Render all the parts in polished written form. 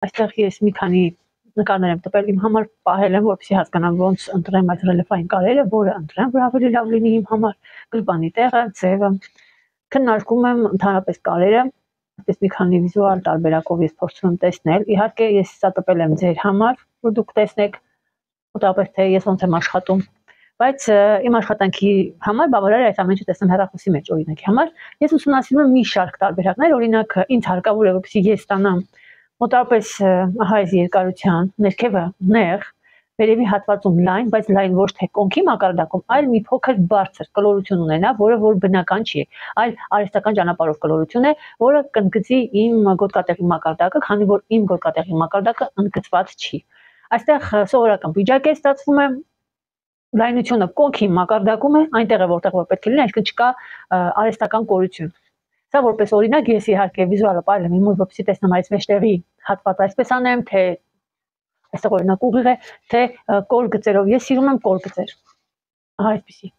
Այստեղ ես մի քանի նկարներ եմ տպել իմ համար, պահել եմ, որպեսզի հասկանամ ոնց ընտրեմ այդ ռելիեֆային կարերը, որը ընտրեմ, որ ավելի լավ լինի իմ համար, գրպանի տեղը, ձևը։ Քննարկում եմ ընդհանրապես կարերը, այսպես մի քանի վիզուալ տարբերակով ես փորձում եմ տեսնել։ Իհարկե ես սա տպել եմ ձեր համար, որ դուք տեսնեք մոտավորապես թե ես ոնց եմ աշխատում, բայց իմ աշխատանքի համար բավարար է այս ամենը տեսնեմ հեռախոսի մեջ, օրինակի համար ես ուսումնասիրում եմ մի շարք տարբերակներ, օրինակ ինձ հարկավոր է որպեսզի ես ստանամ մոտավորապես ահա այս երկարության ներքևը նեղ, վերևի հատվածում լայն, բայց լայն ոչ թե կոնքի մակարդակում, այլ մի փոքր բարձր կլորություն ունենա, որը որ բնական չի, այլ արհեստական ճանապարհով կլորություն է, որը կընդգծի իմ գոտկատեղի մակարդակը, քանի որ իմ գոտկատեղի մակարդակը ընդգծված չի։ Այստեղ սովորական վիճակ է ստացվում է, լայնությունը կոնքի մակարդակում է, այնտեղ է որտեղ որ պետք է լինի, այսինքն չկա արհեստական կորություն։ Սա որպես օրինակ ես իհարկե վիզուալը պահել եմ, որպեսզի տեսնեմ այս մեջտեղի հատվածը այսպես անեմ, թե այստեղ օրինակ ուղիղ է, թե կոր գծերով։ Ես սիրում եմ կոր գծեր։ Ահա այսպեսի։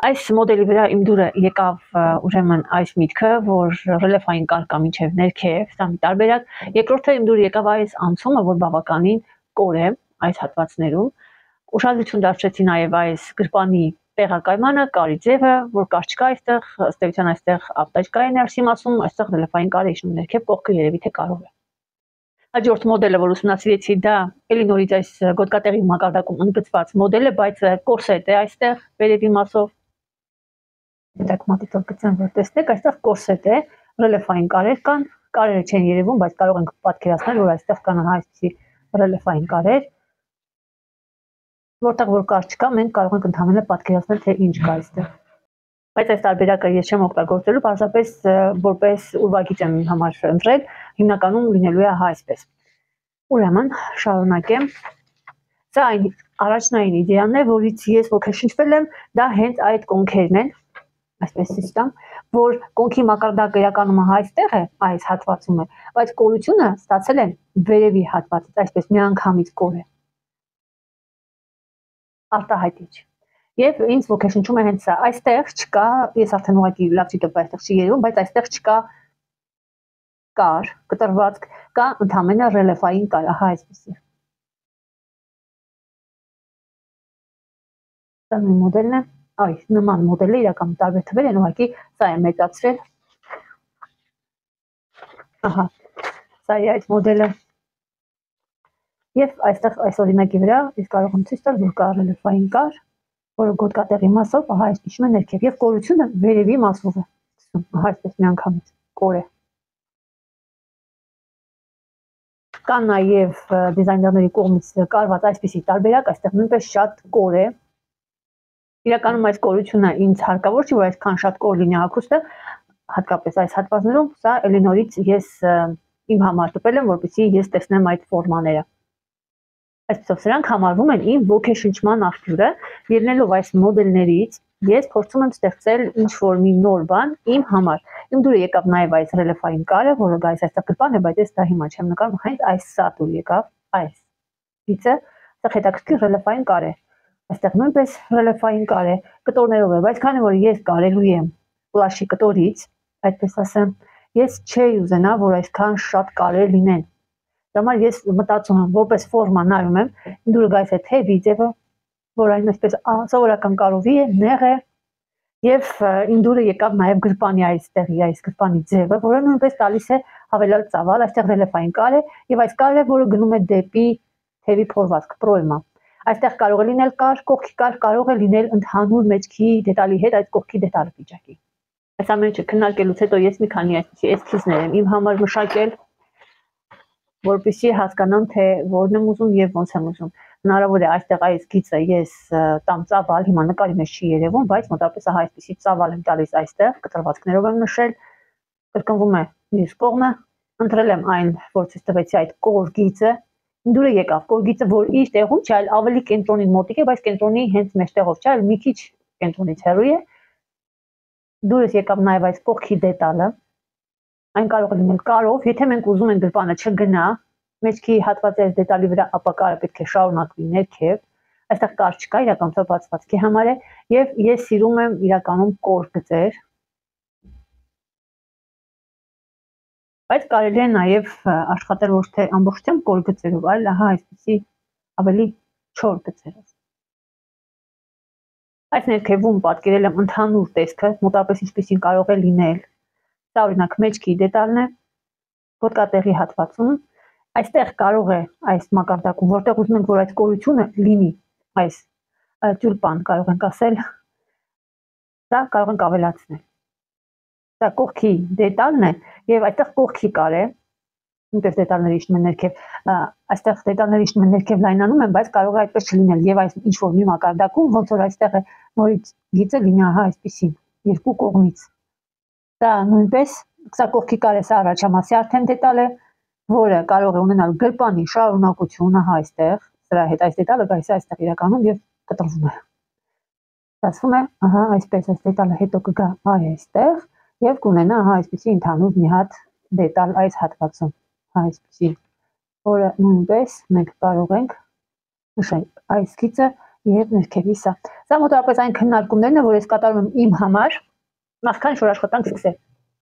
Այս մոդելի վրա իմ դուրը եկավ ուրեմն այս միտքը, որ ռելիեֆային կար կա մինչև ներքև, սա մի տարբերակ։ Երկրորդը իմ դուրը եկավ այս անցումը, որ բավականին կոր է այս հատվածներում։ Ուշադրություն դարձրեցի նաև այս գրպանի տեղակայմանը, կարի ձևը, որ կար չկա այստեղ, ըստ էության այստեղ ապտաճկա է ներսի մասում, այստեղ ռելիեֆային կարը իջնում ներքև, կողքը երևի թե կարով է։ Հաջորդ մոդելը, որ ուսումնասիրեցի, դա էլի նորից այս գոտկատեղի մակարդակում ընդգծված մոդել է, բայց կորսետ է այստեղ վերևի մասով։ Դեք մատիտով գծեմ, որ տեսնեք, այստեղ կորսետ է, ռելիեֆային կարեր կան, կարերը չեն երևում, բայց կարող ենք պատկերացնել, որ այստեղ կան այսպիսի ռելիեֆային կարեր, որտեղ որ կար չկա, մենք կարող ենք ընդհանրապես պատկերացնել, թե ինչ կա այստեղ։ Բայց այս տարբերակը ես չեմ օգտագործելու, պարզապես որպես ուրվագիծ եմ համար ընտրել, հիմնականում լինելու է ահա այսպես։ Ուրեմն շարունակեմ։ Սա այն առաջնային իդեան է, որից ես ոգեշնչվել եմ, դա հենց այդ կոնքերն են, այսպես սիստեմ, որ կոնքի մակարդակը իրականում այստեղ է, այս հատվածում է, բայց կորությունը ստացել են վերևի հատվածից, այսպես միանգամից կոր է։ Արտահայտիչ։ Եվ ինձ ոգեշնչում է հենց սա, այստեղ չկա, ես արդեն ուղղակի լավ չի տպվել, այստեղ չի երևում, բայց այստեղ չկա կար, կտրվածք, կա ընդամենը ռելիեֆային կար, ահա այսպեսի։ Սա նույն մոդելն է, այ նման մոդելը իրականում տարբեր թվեր են, ուղղակի սա է մեծացրել։ Ահա, սա է այդ մոդելը։ Եվ այստեղ այս օրինակի վրա ես կարող եմ ցույց տալ, որ կա ռելիեֆային կար, որը գոտկատեղի մասով, ահա այս իջնում է ներքև, եւ կորությունը վերևի մասով է, ահա այսպես միանգամից կոր է։ Կա նաեւ դիզայներների կողմից կարված այսպիսի տարբերակ, այստեղ նույնպես շատ կոր է։ Իրականում այս կորությունը ինձ հարկավոր չի, որ այսքան շատ կոր լինի հագուստը, հատկապես այս հատվածներում, սա էլի նորից ես իմ համար տպել եմ, որպեսզի ես տեսնեմ այդ ֆորմաները։ Այսպեսով սրանք համարվում են իմ ոգեշնչման աղբյուրը, ելնելով այս մոդելներից ես փորձում եմ ստեղծել ինչ-որ մի նոր բան իմ համար։ Իմ դուրը եկավ նաև այս ռելիեֆային կարը, որը գայս այստեղ գրպան է, բայց ես դա հիմա չեմ նկարում, հենց այս սա դուր եկավ, այս գիծը, սա հետաքրքիր ռելիեֆային կար է։ Այստեղ նույնպես ռելիեֆային կար է, կտորներով է, բայց քանի որ ես կարելու եմ ֆլաշի կտորից, այդպես ասեմ, ես չէի ուզենա, որ այսքան շատ կարեր լինեն։ Համար ես մտածում եմ, որպես ֆորմա նայում եմ, դուրը գայս է թևի ձևը, որ այն այսպես սովորական կարովի է, նեղ է, եւ իմ դուրը եկավ նաեւ գրպանի այստեղի, այս գրպանի ձևը, որը նույնպես տալիս է հավելյալ ծավալ, այստեղ ռելիեֆային կար է, եւ այս կարը, որը գնում է դեպի թևի փորվածք, պրոյմա։ Այստեղ կարող է լինել կար, կողքի կար, կարող է լինել ընդհանուր մեջքի դետալի հետ այդ կողքի դետալը վիճակի։ Այս ամենը քննարկելուց հետո ես մի քանի այսպիսի էսքիզներ եմ իմ համար մշակել, որպեսզի հասկանամ, թե որն եմ ուզում եւ ոնց եմ ուզում։ Հնարավոր է այստեղ այս գիծը ես տամ ծավալ, հիմա նկարի մեջ չի երևում, բայց մոտավորապես ահա այսպեսի ծավալ եմ տալիս այստեղ, կտրվածքներով եմ նշել, կրկնվում է մյուս կողմը, ընտրել եմ այն, որ ցույց տվեցի այդ կոր գիծը, դուրը եկավ կոր գիծը, որ իր տեղում չէ, այլ ավելի կենտրոնին մոտիկ է, բայց կենտրոնի հենց մեջտեղով չէ, այլ մի քիչ կենտրոնից հեռու է։ Դուրս եկավ նաև այս կողքի դետալը, այն կարող է լինել կարով, եթե մենք ուզում ենք գրպանը չգնա, մեջքի հատվածի այս դետալի վրա, ապա կարը պետք է շարունակվի ներքև, այստեղ կար չկա, իրականում բացվածքի համար է, եւ ես սիրում եմ իրականում կոր գծեր, Բայց կարելի է նաև աշխատել ոչ թե ամբողջությամբ կոր գծերով, այլ ահա այսպեսի ավելի չոր գծերով։ Այս ներքևում պատկերել եմ ընդհանուր տեսքը, մոտավորապես ինչպեսին կարող է լինել։ Սա օրինակ մեջքի դետալն է, ոտկատեղի հատվածում։ Այստեղ կարող է այս մակարդակում, որտեղ ուզում ենք, որ այս կորությունը լինի, այս տյուլպան կարող ենք ասել, դա կարող ենք ավելացնել։ Դա կողքի դետալն է եւ այստեղ կողքի կարե, այնպես դետալները իջնում են ներքև, այստեղ դետալները իջնում են ներքև լայնանում են, բայց կարող է այդպես չլինել եւ այս ինչ որ մի մակարդակում ոնց որ այստեղ է նորից գիծը լինի ահա այսպեսին, երկու կողմից։ Դա նույնպես սա կողքի կարե, սա առաջամասի արդեն դետալ է, որը կարող է ունենալ գրպանի շարունակություն ահա այստեղ, սրա հետ այս դետալը գալիս է այստեղ իրականում եւ կտրվում է։ Ստացվում է, ահա այսպես այս դետալը հետո կգա այստեղ եւ կունենա ահա այսպեսի ընդհանուր մի հատ դետալ այս հատվածում, այսպեսի, որը նույնպես մենք կարող ենք նշել այս գիծը եւ ներքևի սա։ Սա մոտավորապես այն քննարկումներն են, որ ես կատարում եմ իմ համար, նախքան որ աշխատանք սկսել։